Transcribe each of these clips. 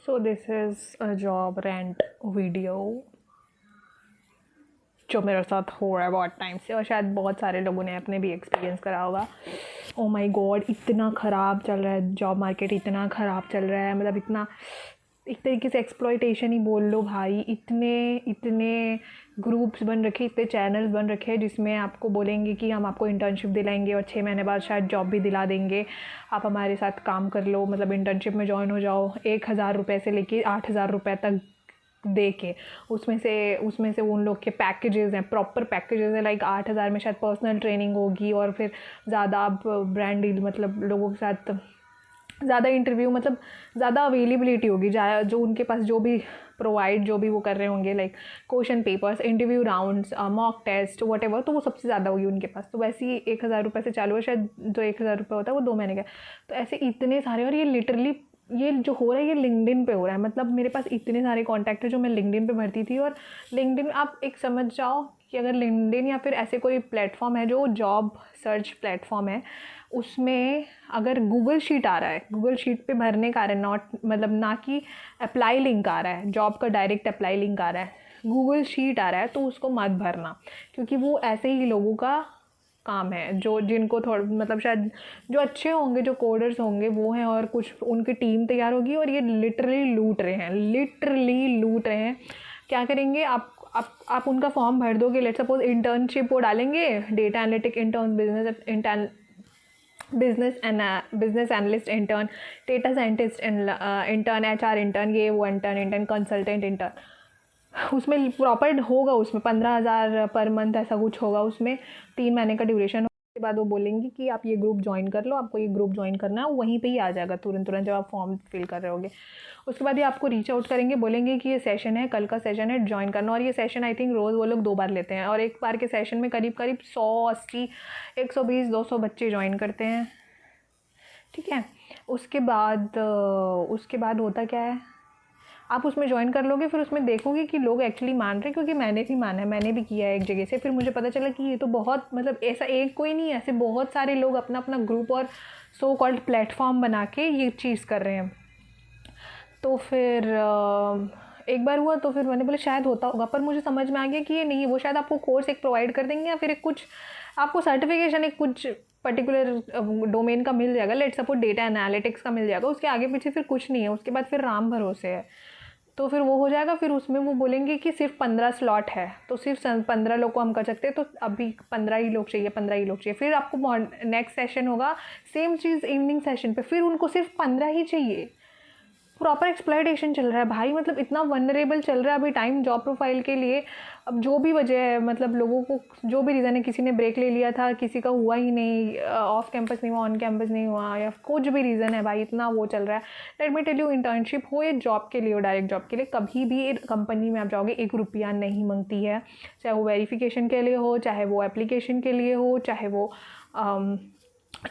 So this is a job rant video जो मेरे साथ हो रहा है बहुत टाइम से, और शायद बहुत सारे लोगों ने अपने भी एक्सपीरियंस करा होगा। ओ माय गॉड, इतना ख़राब चल रहा है जॉब मार्केट, इतना ख़राब चल रहा है, मतलब इतना एक तरीके से एक्सप्लॉयटेशन ही बोल लो भाई। इतने इतने ग्रुप्स बन रखे, इतने चैनल्स बन रखे हैं जिसमें आपको बोलेंगे कि हम आपको इंटर्नशिप दिलाएंगे और 6 महीने बाद शायद जॉब भी दिला देंगे, आप हमारे साथ काम कर लो, मतलब इंटर्नशिप में ज्वाइन हो जाओ। 1,000 रुपये से लेके 8,000 रुपये तक दे के उसमें से उन लोग के पैकेजेस हैं, प्रॉपर पैकेजेस हैं। लाइक 8,000 में शायद पर्सनल ट्रेनिंग होगी और फिर ज़्यादा आप ब्रांड डील, मतलब लोगों के साथ ज़्यादा इंटरव्यू, मतलब ज़्यादा अवेलेबिलिटी होगी, जो उनके पास जो भी प्रोवाइड जो भी वो कर रहे होंगे, like question papers, interview rounds, mock test, whatever, तो वो सबसे ज़्यादा होगी उनके पास। तो वैसे ही 1,000 रुपये से चालू है, शायद जो 1,000 रुपये होता है वो 2 महीने का। तो ऐसे इतने सारे, और ये लिटरली ये जो हो रहा है ये लिंक्डइन पे हो रहा है। मतलब मेरे पास इतने सारे कॉन्टैक्ट है जो मैं लिंक्डइन पे भरती थी, और लिंक्डइन आप एक समझ जाओ कि अगर लिंक्डइन या फिर ऐसे कोई प्लेटफॉर्म है जो जॉब सर्च प्लेटफॉर्म है, उसमें अगर गूगल शीट आ रहा है, गूगल शीट पे भरने का आ रहा है, नॉट मतलब ना कि अप्लाई लिंक आ रहा है, जॉब का डायरेक्ट अप्लाई लिंक आ रहा है, गूगल शीट आ रहा है, तो उसको मत भरना, क्योंकि वो ऐसे ही लोगों का काम है जो जिनको थोड़ा मतलब शायद जो अच्छे होंगे, जो कोडर्स होंगे वो हैं, और कुछ उनकी टीम तैयार होगी, और ये लिटरली लूट रहे हैं, लिटरली लूट रहे हैं। क्या करेंगे, आप उनका फॉर्म भर दोगे, लेट सपोज इंटर्नशिप वो डालेंगे, data analytic intern, business analyst intern, data scientist intern, HR intern, ये वो इंटर्न, कंसल्टेंट इंटर्न, उसमें प्रॉपर होगा, उसमें 15,000 पर मंथ ऐसा कुछ होगा, उसमें 3 महीने का ड्यूरेशन। उसके बाद वो बोलेंगे कि आप ये ग्रुप ज्वाइन कर लो, आपको ये ग्रुप ज्वाइन करना है, वहीं पे ही आ जाएगा तुरंत जब आप फॉर्म फिल कर रहे होगे। उसके बाद ये आपको रीच आउट करेंगे, बोलेंगे कि ये सेशन है, कल का सेशन है, ज्वाइन करना। और ये सेशन आई थिंक रोज़ वो लोग 2 बार लेते हैं, और एक बार के सेशन में करीब 100, 80, 120, 200 बच्चे ज्वाइन करते हैं, ठीक है। उसके बाद होता क्या है, आप उसमें ज्वाइन कर लोगे, फिर उसमें देखोगे कि लोग एक्चुअली मान रहे हैं, क्योंकि मैंने भी माना है, मैंने भी किया है एक जगह से। फिर मुझे पता चला कि ये तो बहुत, मतलब ऐसा एक कोई नहीं, ऐसे बहुत सारे लोग अपना अपना ग्रुप और सो कॉल्ड प्लेटफॉर्म बना के ये चीज़ कर रहे हैं। तो फिर एक बार हुआ, तो फिर मैंने बोला शायद होता होगा, पर मुझे समझ में आ गया कि ये नहीं, वो शायद आपको कोर्स एक प्रोवाइड कर देंगे, या फिर एक कुछ आपको सर्टिफिकेशन एक कुछ पर्टिकुलर डोमेन का मिल जाएगा, लेट सपोज डेटा एनालिटिक्स का मिल जाएगा, उसके आगे पीछे फिर कुछ नहीं है, उसके बाद फिर राम भरोसे है। तो फिर वो हो जाएगा, फिर उसमें वो बोलेंगे कि सिर्फ 15 स्लॉट है, तो सिर्फ 15 लोग को हम कर सकते हैं, तो अभी 15 ही लोग चाहिए, 15 ही लोग चाहिए। फिर आपको नेक्स्ट सेशन होगा, सेम चीज़ इवनिंग सेशन पे, फिर उनको सिर्फ 15 ही चाहिए। प्रॉपर एक्सप्लॉयटेशन चल रहा है भाई, मतलब इतना वनरेबल चल रहा है अभी टाइम जॉब प्रोफाइल के लिए। अब जो भी वजह है, मतलब लोगों को जो भी रीज़न है, किसी ने ब्रेक ले लिया था, किसी का हुआ ही नहीं, ऑफ कैंपस नहीं हुआ, ऑन कैंपस नहीं हुआ, या कुछ भी रीज़न है भाई, इतना वो चल रहा है। Let me tell you, internship हो या जॉब के लिए हो, डायरेक्ट जॉब के लिए, कभी भी कंपनी में आप जाओगे 1 रुपया नहीं मांगती है, चाहे वो वेरिफिकेशन के लिए हो, चाहे वो एप्लीकेशन के लिए हो, चाहे वो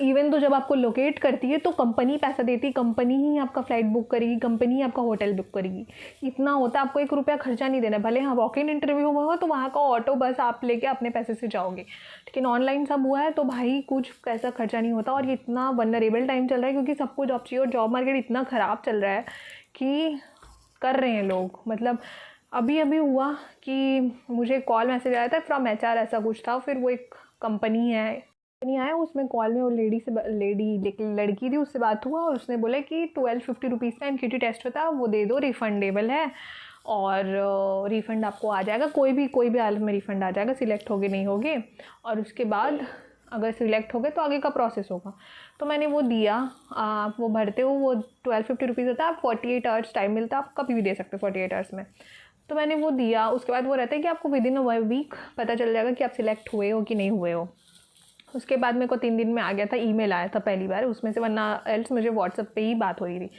इवन तो जब आपको लोकेट करती है तो कंपनी पैसा देती है, कंपनी ही आपका फ़्लाइट बुक करेगी, कंपनी ही आपका होटल बुक करेगी, इतना होता है, आपको 1 रुपया खर्चा नहीं देना। भले हाँ वॉक इन इंटरव्यू होगा तो वहाँ का ऑटो बस आप लेके अपने पैसे से जाओगे, लेकिन ऑनलाइन सब हुआ है तो भाई कुछ पैसा खर्चा नहीं होता। और ये इतना वनरेबल टाइम चल रहा है क्योंकि सबको जॉब चाहिए, और जॉब मार्केट इतना ख़राब चल रहा है कि कर रहे हैं लोग। मतलब अभी अभी हुआ कि मुझे कॉल मैसेज आया था फ्रॉम HR, ऐसा कुछ था। फिर वो एक कंपनी आया, उसमें कॉल में वो लड़की थी, उससे बात हुआ, और उसने बोला कि 1250 रुपीज़ का NQT टेस्ट होता है, वो दे दो, रिफंडेबल है, और रिफ़ंड आपको आ जाएगा, कोई भी हालत में रिफ़ंड आ जाएगा, सिलेक्ट होगे नहीं होगे, और उसके बाद अगर सिलेक्ट हो गए तो आगे का प्रोसेस होगा। तो मैंने वो दिया, आप वो भरते हो, वो 1250 रुपीज़ होता है, आप 48 आवर्स टाइम मिलता है, आप कभी भी दे सकते हो 48 आवर्स में। तो मैंने वो दिया, उसके बाद वो रहता है कि आपको विदिन अ वीक पता चल जाएगा कि आप सिलेक्ट हुए हो कि नहीं हुए हो। उसके बाद मेरे को 3 दिन में आ गया था, ईमेल आया था पहली बार उसमें से, वरना एल्स मुझे व्हाट्सएप पे ही बात हो रही थी।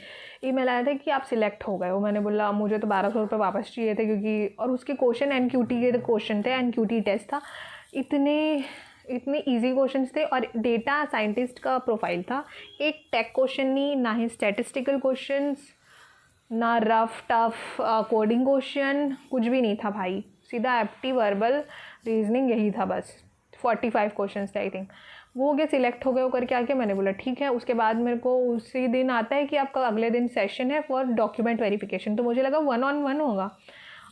ईमेल आया था कि आप सिलेक्ट हो गए हो। मैंने बोला मुझे तो 1200 रुपये वापस चाहिए थे, क्योंकि और उसके क्वेश्चन NQT के क्वेश्चन थे, NQT टेस्ट था, इतने ईजी क्वेश्चंस थे, और डेटा साइंटिस्ट का प्रोफाइल था, एक टेक क्वेश्चन नहीं, ना ही स्टैटिस्टिकल क्वेश्चंस, ना रफ टफ कोडिंग क्वेश्चन, कुछ भी नहीं था भाई, सीधा एप्टी वर्बल रीजनिंग यही था बस। 45 क्वेश्चंस थे आई थिंक। वो हो गया, सिलेक्ट हो गए वो करके आके मैंने बोला ठीक है। उसके बाद मेरे को उसी दिन आता है कि आपका अगले दिन सेशन है फॉर डॉक्यूमेंट वेरिफिकेशन, तो मुझे लगा 1-on-1 होगा।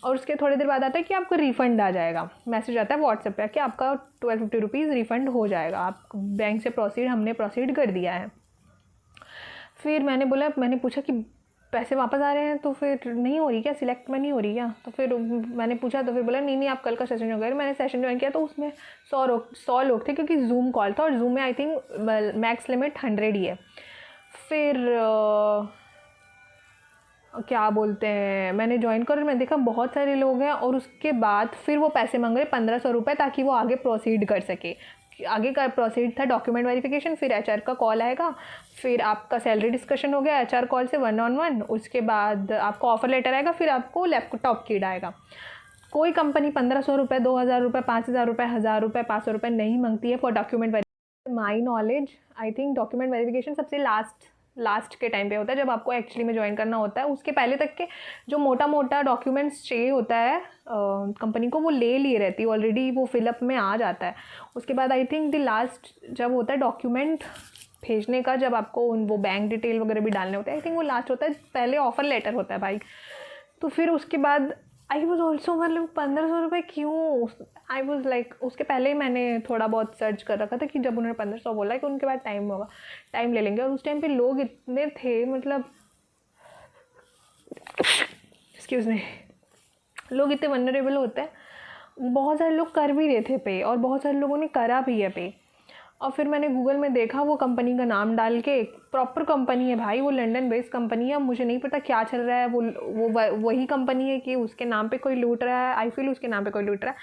और उसके थोड़ी देर बाद आता है कि आपको रिफ़ंड आ जाएगा, मैसेज आता है व्हाट्सएप पे कि आपका 1250 रुपीज़ रिफ़ंड हो जाएगा, आप बैंक से हमने प्रोसीड कर दिया है। फिर मैंने पूछा कि पैसे वापस आ रहे हैं, तो फिर नहीं हो रही क्या, सिलेक्ट में नहीं हो रही क्या? तो फिर मैंने पूछा, तो फिर बोला नहीं आप कल का सेशन ज्वाइन करें। मैंने सेशन ज्वाइन किया तो उसमें 100 लोग थे, क्योंकि जूम कॉल था और जूम में आई थिंक मैक्स लिमिट 100 ही है। फिर क्या बोलते हैं, मैंने ज्वाइन कर, मैं देखा बहुत सारे लोग हैं, और उसके बाद फिर वो पैसे मांग रहे 1500 रुपये, ताकि वो आगे प्रोसीड कर सके। आगे का प्रोसीड था डॉक्यूमेंट वेरिफिकेशन, फिर एचआर का कॉल आएगा, फिर आपका सैलरी डिस्कशन हो गया एचआर कॉल से 1-on-1, उसके बाद आपको ऑफर लेटर आएगा, फिर आपको लैपटॉप किट आएगा। कोई कंपनी 1500 रुपये, 2000 रुपये, 5000 रुपये, 1000 रुपये, 500 रुपये नहीं मांगती है for document verification. My knowledge I think document verification सबसे लास्ट के टाइम पे होता है, जब आपको एक्चुअली में ज्वाइन करना होता है। उसके पहले तक के जो मोटा डॉक्यूमेंट्स चाहिए होता है कंपनी को, वो ले लिए रहती है ऑलरेडी, वो फिलअप में आ जाता है। उसके बाद आई थिंक द लास्ट जब होता है डॉक्यूमेंट भेजने का, जब आपको वो बैंक डिटेल वगैरह भी डालने होते हैं, आई थिंक वो लास्ट होता है, पहले ऑफर लेटर होता है भाई। तो फिर उसके बाद आई वॉज ऑल्सो, मतलब 1500 रुपये क्यों, आई वॉज लाइक, उसके पहले ही मैंने थोड़ा बहुत सर्च कर रखा था कि जब उन्होंने 1500 बोला कि उनके बाद टाइम ले लेंगे, और उस टाइम पे लोग इतने थे, मतलब एक्सक्यूज़ मी, लोग इतने वनरेबल होते हैं। बहुत सारे लोग कर भी रहे थे पे, और बहुत सारे लोगों ने करा भी है पे। और फिर मैंने गूगल में देखा, वो कंपनी का नाम डाल के, प्रॉपर कंपनी है भाई, वो लंदन बेस्ड कंपनी है। मुझे नहीं पता क्या चल रहा है, वो वही कंपनी है कि उसके नाम पे कोई लूट रहा है, आई फील उसके नाम पे कोई लूट रहा है।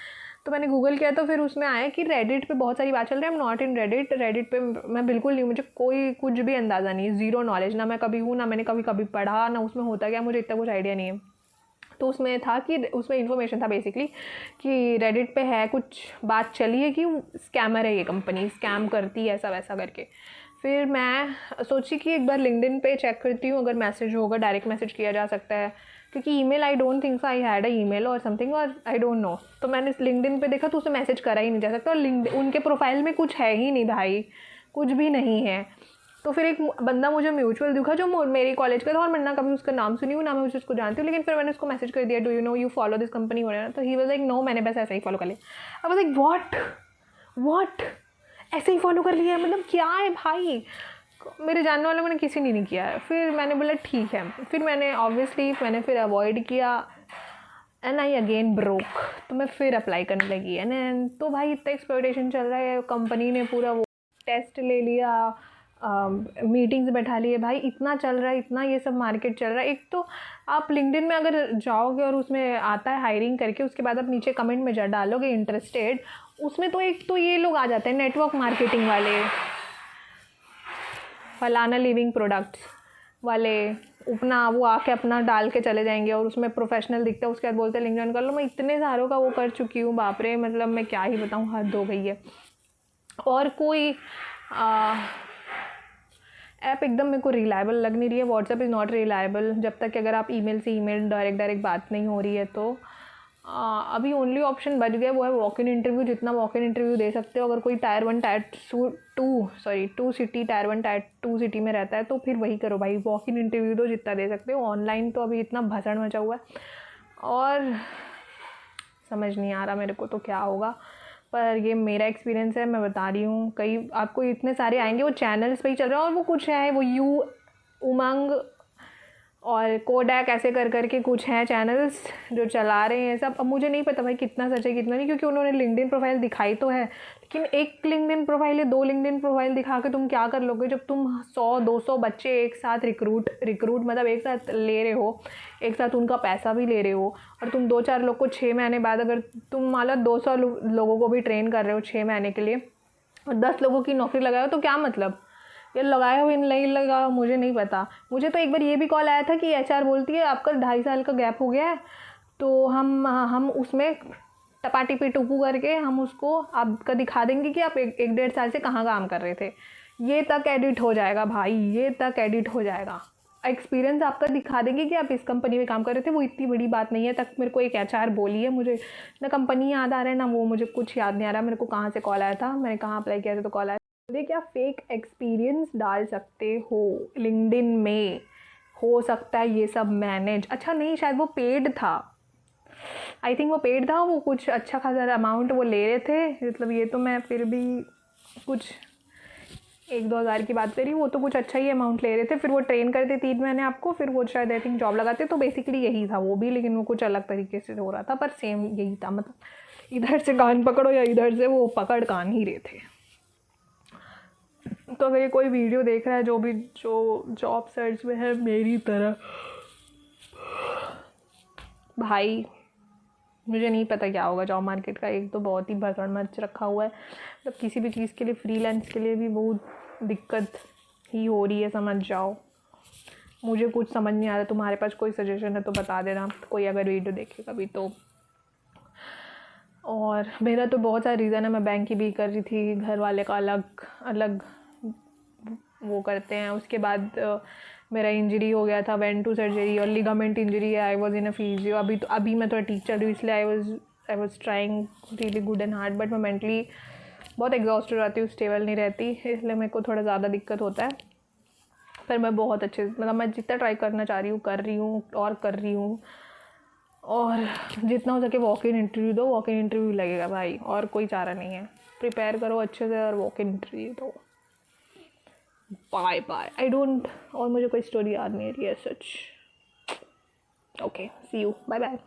तो मैंने गूगल किया, तो फिर उसमें आया कि रेडिट पे बहुत सारी बात चल रही है। I am not in Reddit पे मैं बिल्कुल नहीं, मुझे कोई कुछ भी अंदाज़ा नहीं है, ज़ीरो नॉलेज, ना मैं कभी हूँ, ना मैंने कभी पढ़ा, ना उसमें होता क्या, मुझे इतना कुछ आइडिया नहीं है। तो उसमें था कि उसमें इन्फॉर्मेशन था बेसिकली कि रेडिट पे है, कुछ बात चली है कि स्कैमर है, ये कंपनी स्कैम करती है, ऐसा वैसा करके। फिर मैं सोची कि एक बार लिंक्डइन पे चेक करती हूँ, अगर मैसेज होगा, डायरेक्ट मैसेज किया जा सकता है, क्योंकि email I don't think so I had a email और समथिंग, और आई डोंट नो। तो मैंने लिंक्डइन पे देखा तो उसे मैसेज करा ही नहीं जा सकता, और उनके प्रोफाइल में कुछ है ही नहीं भाई, कुछ भी नहीं है। तो फिर एक बंदा मुझे म्यूचुअल दिखा जो मेरी कॉलेज का था, और मैंने ना कभी उसका नाम सुनी हूँ, ना मैं उसको जानती हूँ, लेकिन फिर मैंने उसको मैसेज कर दिया, do you know you follow this company हो रहा है? तो ही वाज लाइक नो, मैंने बस ऐसे ही फॉलो कर लिया। आई वाज लाइक व्हाट ऐसे ही फॉलो कर लिया, मतलब क्या है भाई, मेरे जानने वालों ने किसी ने नहीं किया है। फिर मैंने बोला ठीक है, फिर मैंने फिर अवॉइड किया, एंड आई अगेन ब्रोक। तो मैं फिर अप्लाई करने लगी, एंड तो भाई इतना एक्सप्लॉयटेशन चल रहा है, कंपनी ने पूरा वो टेस्ट ले लिया, मीटिंग्स बैठा लिए, भाई इतना चल रहा है, इतना ये सब मार्केट चल रहा है। एक तो आप लिंक्डइन में अगर जाओगे और उसमें आता है हायरिंग करके, उसके बाद आप नीचे कमेंट में डालोगे इंटरेस्टेड, उसमें तो एक तो ये लोग आ जाते हैं नेटवर्क मार्केटिंग वाले, फलाना लिविंग प्रोडक्ट्स वाले, अपना वो आके अपना डाल के चले जाएंगे, और उसमें प्रोफेशनल दिखता है, उसके बाद बोलते हैं लिंक ज्वाइन कर लो। मैं इतने सारों का वो कर चुकी हूँ, बाप रे, मतलब मैं क्या ही बताऊँ, हद हो गई है। और कोई ऐप एकदम मेरे को रिलायबल लग नहीं रही है। व्हाट्सएप इज़ नॉट रिलायबल, जब तक कि अगर आप ईमेल से ईमेल डायरेक्ट बात नहीं हो रही है। तो अभी ओनली ऑप्शन बच गया वो है वॉक इन इंटरव्यू, जितना वॉक इन इंटरव्यू दे सकते हो। अगर कोई tyre 1 tyre 2 city, tyre 1 tyre 2 city में रहता है तो फिर वही करो भाई, वॉक इन इंटरव्यू दो जितना दे सकते हो। ऑनलाइन तो अभी इतना भसड़ मचा हुआ है, और समझ नहीं आ रहा मेरे को तो क्या होगा, पर ये मेरा एक्सपीरियंस है, मैं बता रही हूँ। कई आपको इतने सारे आएंगे, वो चैनल्स पे ही चल रहे हैं, और वो कुछ है, वो उमंग और कोडैक ऐसे कर के कुछ हैं चैनल्स जो चला रहे हैं सब। अब मुझे नहीं पता भाई कितना सच है कितना नहीं, क्योंकि उन्होंने लिंक्डइन प्रोफाइल दिखाई तो है, लेकिन एक लिंक्डइन प्रोफाइल या 2 लिंक्डइन प्रोफाइल दिखा के तुम क्या कर लोगे, जब तुम 100-200 बच्चे एक साथ रिक्रूट मतलब एक साथ ले रहे हो, एक साथ उनका पैसा भी ले रहे हो, और तुम 2-4 लोग को 6 महीने बाद, अगर तुम मान लो 200 लोगों को भी ट्रेन कर रहे हो 6 महीने के लिए, और 10 लोगों की नौकरी लगाए हो, तो क्या मतलब, ये लगाया हो नहीं लगा मुझे नहीं पता। मुझे तो एक बार ये भी कॉल आया था कि एचआर बोलती है आपका 2.5 साल का गैप हो गया है, तो हम उसमें टपाटिपी टुपू करके हम उसको आपका दिखा देंगे कि आप 1-1.5 साल से कहाँ काम कर रहे थे। ये तक एडिट हो जाएगा भाई, ये तक एडिट हो जाएगा। एक्सपीरियंस आपका दिखा देंगे कि आप इस कंपनी में काम कर रहे थे, वो इतनी बड़ी बात नहीं है। तक मेरे को एक एचआर बोली है, मुझे ना कंपनी याद आ रहा है, ना वो मुझे कुछ याद नहीं आ रहा मेरे को कहाँ से कॉल आया था, मैंने कहाँ अप्लाई किया था तो कॉल आया। देखिए आप फेक एक्सपीरियंस डाल सकते हो लिंक्डइन में, हो सकता है ये सब मैनेज। अच्छा नहीं, शायद वो पेड था, आई थिंक वो पेड था, वो कुछ अच्छा खासा अमाउंट वो ले रहे थे। मतलब ये तो मैं फिर भी कुछ 1-2 हज़ार की बात करी, वो तो कुछ अच्छा ही अमाउंट ले रहे थे। फिर वो ट्रेन करते 3 महीने आपको, फिर वो शायद आई थिंक जॉब लगाते। तो बेसिकली यही था वो भी, लेकिन वो कुछ अलग तरीके से हो रहा था, पर सेम यही था। मतलब इधर से कान पकड़ो या इधर से वो पकड़ कान ही रहे थे। तो अगर ये कोई वीडियो देख रहा है जो जॉब सर्च में है मेरी तरह, भाई मुझे नहीं पता क्या होगा जॉब मार्केट का। एक तो बहुत ही भसड़ मच रखा हुआ है, मतलब किसी भी चीज़ के लिए, फ्रीलांस के लिए भी बहुत दिक्कत ही हो रही है, समझ जाओ। मुझे कुछ समझ नहीं आ रहा, तुम्हारे पास कोई सजेशन है तो बता देना, कोई अगर वीडियो देखे कभी तो। और मेरा तो बहुत सारा रीज़न है, मैं बैंक की भी कर रही थी, घर वाले का अलग अलग वो करते हैं। उसके बाद मेरा इंजरी हो गया था, वेंट टू सर्जरी, और लिगामेंट इंजरी है, I was in a physio. अभी मैं थोड़ा ठीक चल रही हूँ, इसलिए I was trying really good and hard, but मैं मेंटली बहुत एग्जॉस्ट हो जाती हूँ, स्टेबल नहीं रहती, इसलिए मेरे को थोड़ा ज़्यादा दिक्कत होता है। पर मैं बहुत अच्छे, मतलब मैं जितना ट्राई करना चाह रही हूँ कर रही हूँ और कर रही हूँ। और जितना हो सके वॉक इन इंटरव्यू दो, वॉक इन इंटरव्यू लगेगा भाई, और कोई चारा नहीं है। प्रिपेयर करो अच्छे से और वॉक इन इंटरव्यू दो। बाय बाय, आई डोंट, और मुझे कोई स्टोरी याद नहीं आ रही है सच। Okay, see you, bye bye.